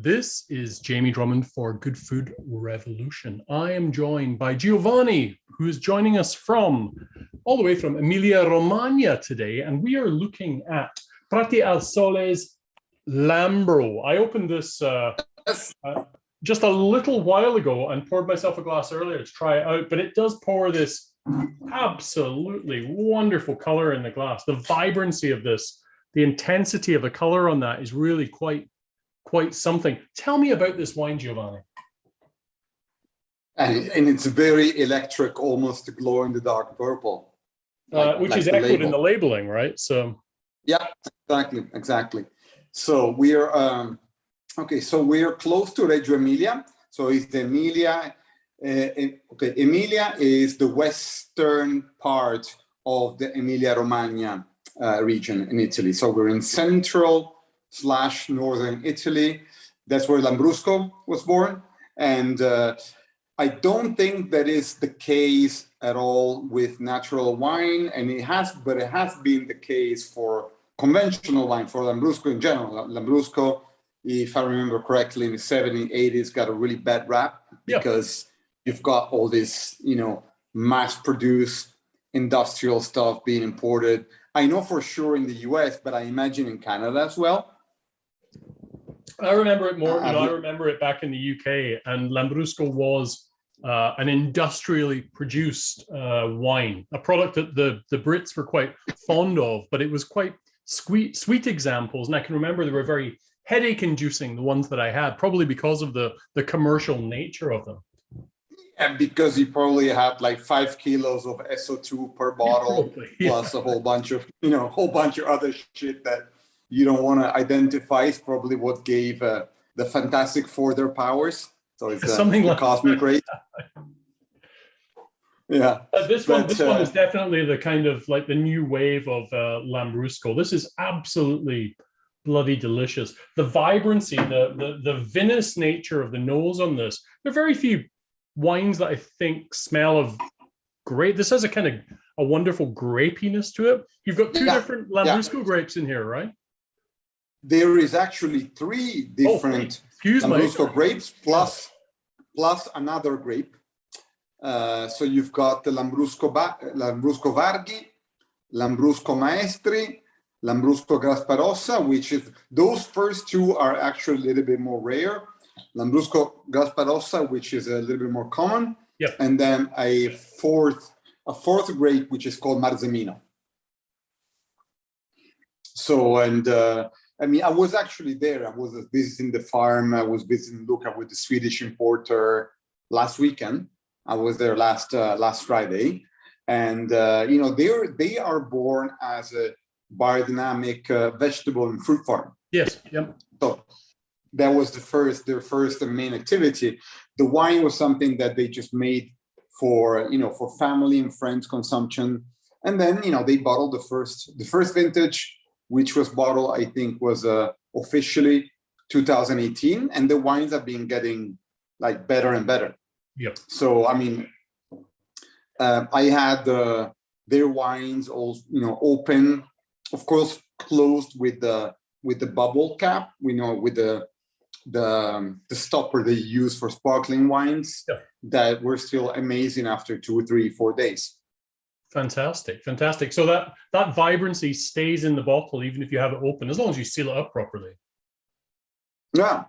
This is Jamie Drummond for Good Food Revolution. I am joined by Giovanni, who is joining us from all the way from Emilia Romagna today, and we are looking at Prati Al Sole's Lambro. I opened this just a little while ago and poured myself a glass earlier to try it out, but it does pour this absolutely wonderful color in the glass. The vibrancy of this, the intensity of the color on that is really quite something. Tell me about this wine, Giovanni. And it's very electric, almost glow in the dark purple, which is echoed in the labeling, right? So yeah, exactly. So we are so we are close to Reggio Emilia. So it's the Emilia. Emilia is the western part of the Emilia Romagna region in Italy. So we're in central/northern Italy. That's where Lambrusco was born. And I don't think that is the case at all with natural wine. And it has been the case for conventional wine, for Lambrusco in general. Lambrusco, if I remember correctly, in the 70s, 80s, got a really bad rap because you've got all this, mass-produced industrial stuff being imported. I know for sure in the US, but I imagine in Canada as well. I remember it more. I remember it back in the UK, and Lambrusco was an industrially produced wine, a product that the Brits were quite fond of, but it was quite sweet examples. And I can remember they were very headache-inducing, the ones that I had, probably because of the commercial nature of them. And because you probably had like 5 kilos of SO2 per bottle, plus a whole bunch of other shit that you don't want to identify, is probably what gave the Fantastic Four their powers. So it's something like cosmic rays. Yeah. This one is definitely the kind of like the new wave of Lambrusco. This is absolutely bloody delicious. The vibrancy, the vinous nature of the nose on this. There are very few wines that I think smell of grape. This has a kind of a wonderful grapiness to it. You've got two different Lambrusco grapes in here, right? There is actually 3 different Lambrusco grapes plus another grape. So you've got the Lambrusco Varghi, Lambrusco Maestri, Lambrusco Grasparossa, which is, those first 2 are actually a little bit more rare. Lambrusco Grasparossa, which is a little bit more common. Yep. And then a fourth grape, which is called Marzemino. So, and I was actually there. I was visiting the farm. I was visiting Luca with the Swedish importer last weekend. I was there last Friday. And, they are born as a biodynamic vegetable and fruit farm. Yes. Yep. So that was their first main activity. The wine was something that they just made for family and friends consumption. And then, they bottled the first vintage, which was bottled, I think, was officially 2018. And the wines have been getting like better and better. Yep. So, I had their wines all, open, of course, closed with the bubble cap, with the stopper they use for sparkling wines that were still amazing after 2, 3, 4 days. Fantastic. So that vibrancy stays in the bottle even if you have it open, as long as you seal it up properly. Yeah.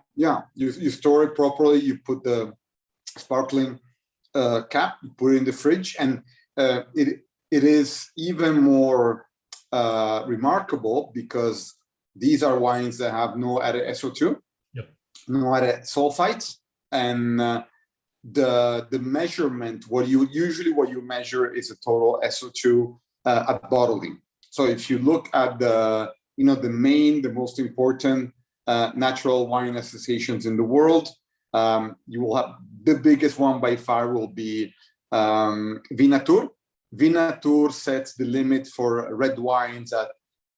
You store it properly. You put the sparkling cap, you put it in the fridge, and it is even more remarkable because these are wines that have no added SO2, no added sulfites, and the measurement, what you measure is a total SO2 at bottling. So if you look at the most important natural wine associations in the world, you will have the biggest one by far will be Vinatur. Vinatur sets the limit for red wines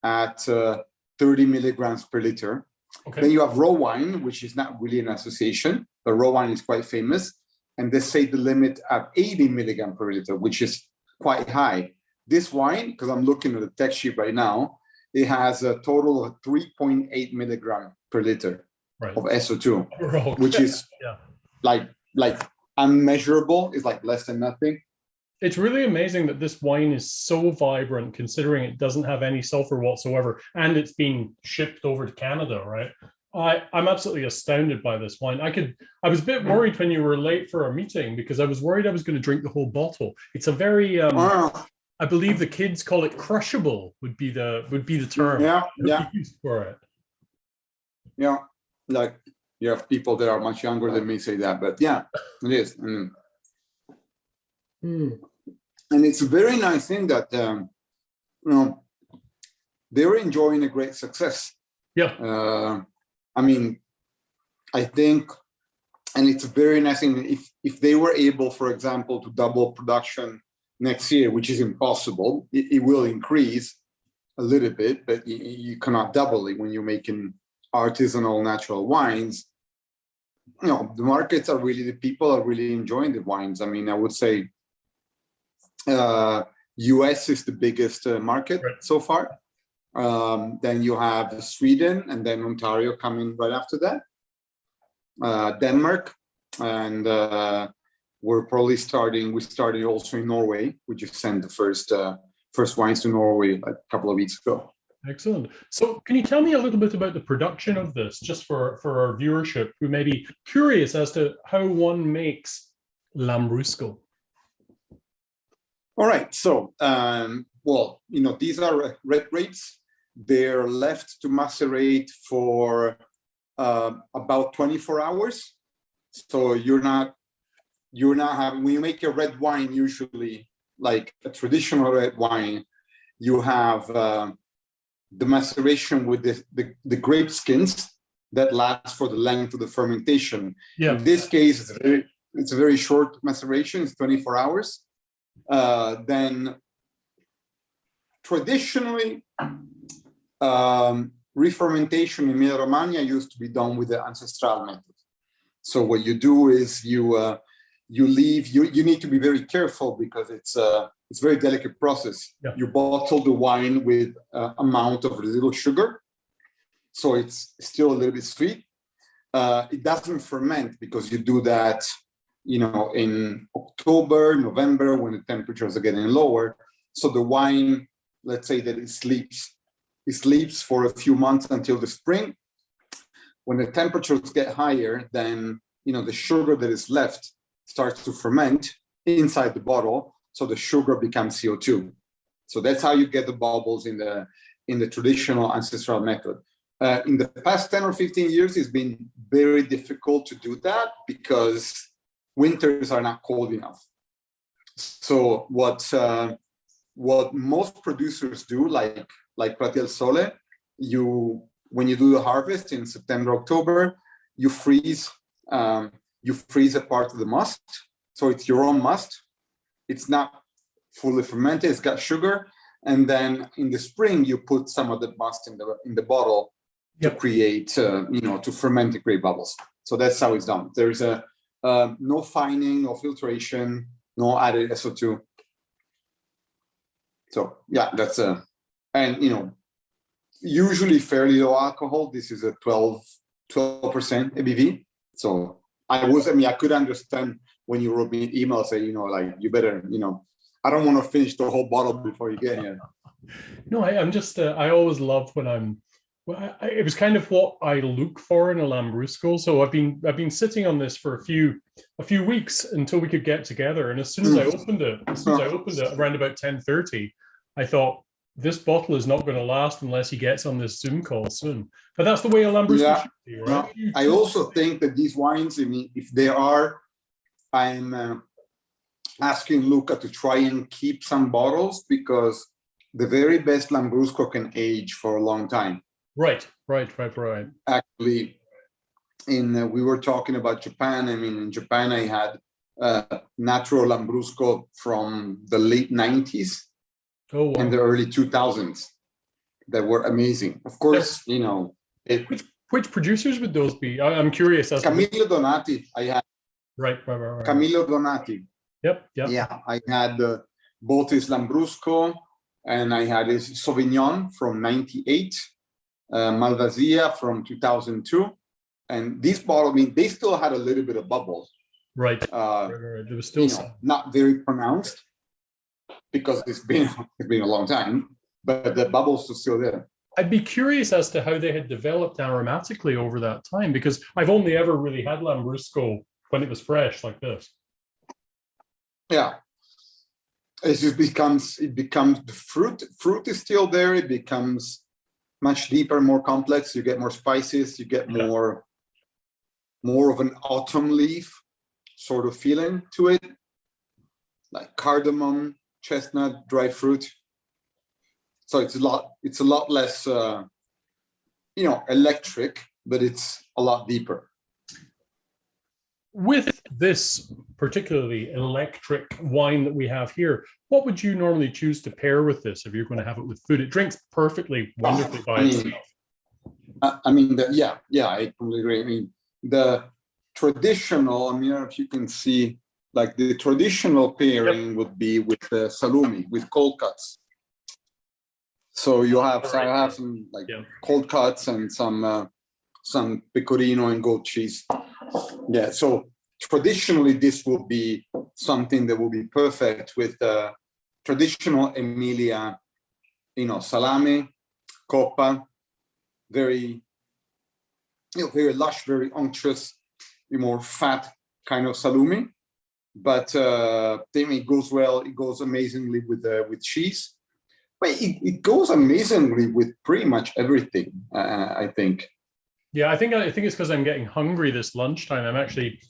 at 30 milligrams per liter. Okay. Then you have raw wine, which is not really an association, but raw wine is quite famous. And they say the limit at 80 milligrams per liter, which is quite high. This wine, because I'm looking at the text sheet right now, it has a total of 3.8 milligram per liter. right. of SO2, Okay. which is like unmeasurable. It's like less than nothing. It's really amazing that this wine is so vibrant, considering it doesn't have any sulfur whatsoever, and it's being shipped over to Canada, right? I'm absolutely astounded by this wine. I was a bit worried when you were late for our meeting, because I was worried I was going to drink the whole bottle. It's a very, I believe the kids call it crushable, would be the term used for it. Yeah, like you have people that are much younger than me say that, but yeah, it is. And it's a very nice thing that they're enjoying a great success. Yeah. I mean, I think, and it's a very nice thing if they were able, for example, to double production next year, which is impossible. It will increase a little bit, but you cannot double it when you're making artisanal natural wines. The markets are really, the people are really enjoying the wines. I mean, I would say US is the biggest market so far. Then you have Sweden, and then Ontario coming right after that. Denmark, and we're probably we started also in Norway. We just sent the first wines to Norway a couple of weeks ago. Excellent. So can you tell me a little bit about the production of this, just for our viewership who may be curious as to how one makes Lambrusco? All right. So, well, these are red grapes. They're left to macerate for about 24 hours. So you're not having, when you make a red wine, usually like a traditional red wine, you have the maceration with the grape skins that last for the length of the fermentation. Yeah. In this case, it's a very short maceration. It's 24 hours. Then traditionally, re-fermentation in Emilia Romagna used to be done with the ancestral method. So what you do is you need to be very careful, because it's a very delicate process. Yeah. You bottle the wine with amount of residual sugar, so it's still a little bit sweet. It doesn't ferment because you do that, in October, November, when the temperatures are getting lower. So the wine, let's say that it sleeps for a few months until the spring. When the temperatures get higher, then the sugar that is left starts to ferment inside the bottle, so the sugar becomes CO2. So that's how you get the bubbles in the traditional ancestral method. In the past 10 or 15 years, it's been very difficult to do that because winters are not cold enough. So what most producers do, like Prati Al Sole, when you do the harvest in September, October, you freeze a part of the must. So it's your own must. It's not fully fermented. It's got sugar, and then in the spring you put some of the must in the bottle to create, to ferment the grape bubbles. So that's how it's done. There's no fining, no filtration, no added SO2. So yeah, that's and usually fairly low alcohol. This is a 12% ABV. So I could understand when you wrote me email saying, you better, I don't want to finish the whole bottle before you get here. No, I'm just, I always love when it was kind of what I look for in a Lambrusco. So I've been sitting on this for a few weeks until we could get together. And as soon as I opened it around about 10:30, I thought, this bottle is not going to last unless he gets on this Zoom call soon. But that's the way a Lambrusco should be, right? No, I also think that these wines, if they are, I'm asking Luca to try and keep some bottles, because the very best Lambrusco can age for a long time. Right. Actually, we were talking about Japan. In Japan, I had natural Lambrusco from the late 90s. Oh, wow. And the early 2000s that were amazing. Of course, which producers would those be? I'm curious. Camillo Donati, I had. Right. Camillo Donati. Yep. Yeah, I had both his Lambrusco, and I had his Sauvignon from '98, Malvasia from 2002, And these bottles, I mean, they still had a little bit of bubbles. Right. There was still some. Not very pronounced because it's been a long time, but the bubbles are still there. I'd be curious as to how they had developed aromatically over that time, because I've only ever really had Lambrusco when it was fresh like this. Yeah. It just becomes the fruit is still there. It becomes much deeper, more complex. You get more spices, you get more of an autumn leaf sort of feeling to it, like cardamom, chestnut, dry fruit. So it's a lot less electric, but it's a lot deeper. With this particularly electric wine that we have here, what would you normally choose to pair with this if you're going to have it with food? It drinks perfectly wonderfully by itself. I completely agree. I mean, the traditional, I don't know if you can see, like the traditional pairing would be with salumi, with cold cuts. So you have some cold cuts and some pecorino and goat cheese. Yeah, so traditionally this will be something that will be perfect with traditional Emilia, salami, coppa, very lush, very unctuous, more fat kind of salumi. But then it goes well. It goes amazingly with cheese. But it goes amazingly with pretty much everything. I think. Yeah, I think it's because I'm getting hungry this lunchtime. I'm actually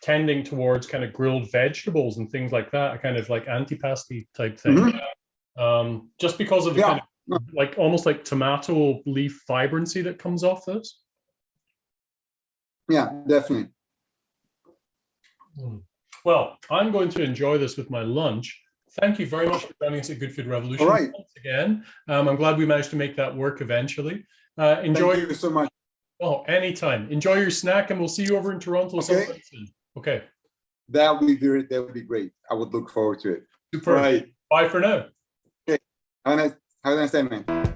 tending towards kind of grilled vegetables and things like that, a kind of like antipasti type thing. Mm-hmm. Just because of the kind of like almost like tomato leaf vibrancy that comes off this. Yeah, definitely. Well, I'm going to enjoy this with my lunch. Thank you very much for joining us at Good Food Revolution. All right. Once again. I'm glad we managed to make that work eventually. Enjoy. Thank you so much. Oh, anytime. Enjoy your snack, and we'll see you over in Toronto sometime soon. Okay. That would be great. I would look forward to it. Super. All right. Bye for now. Okay. Have a nice day, man.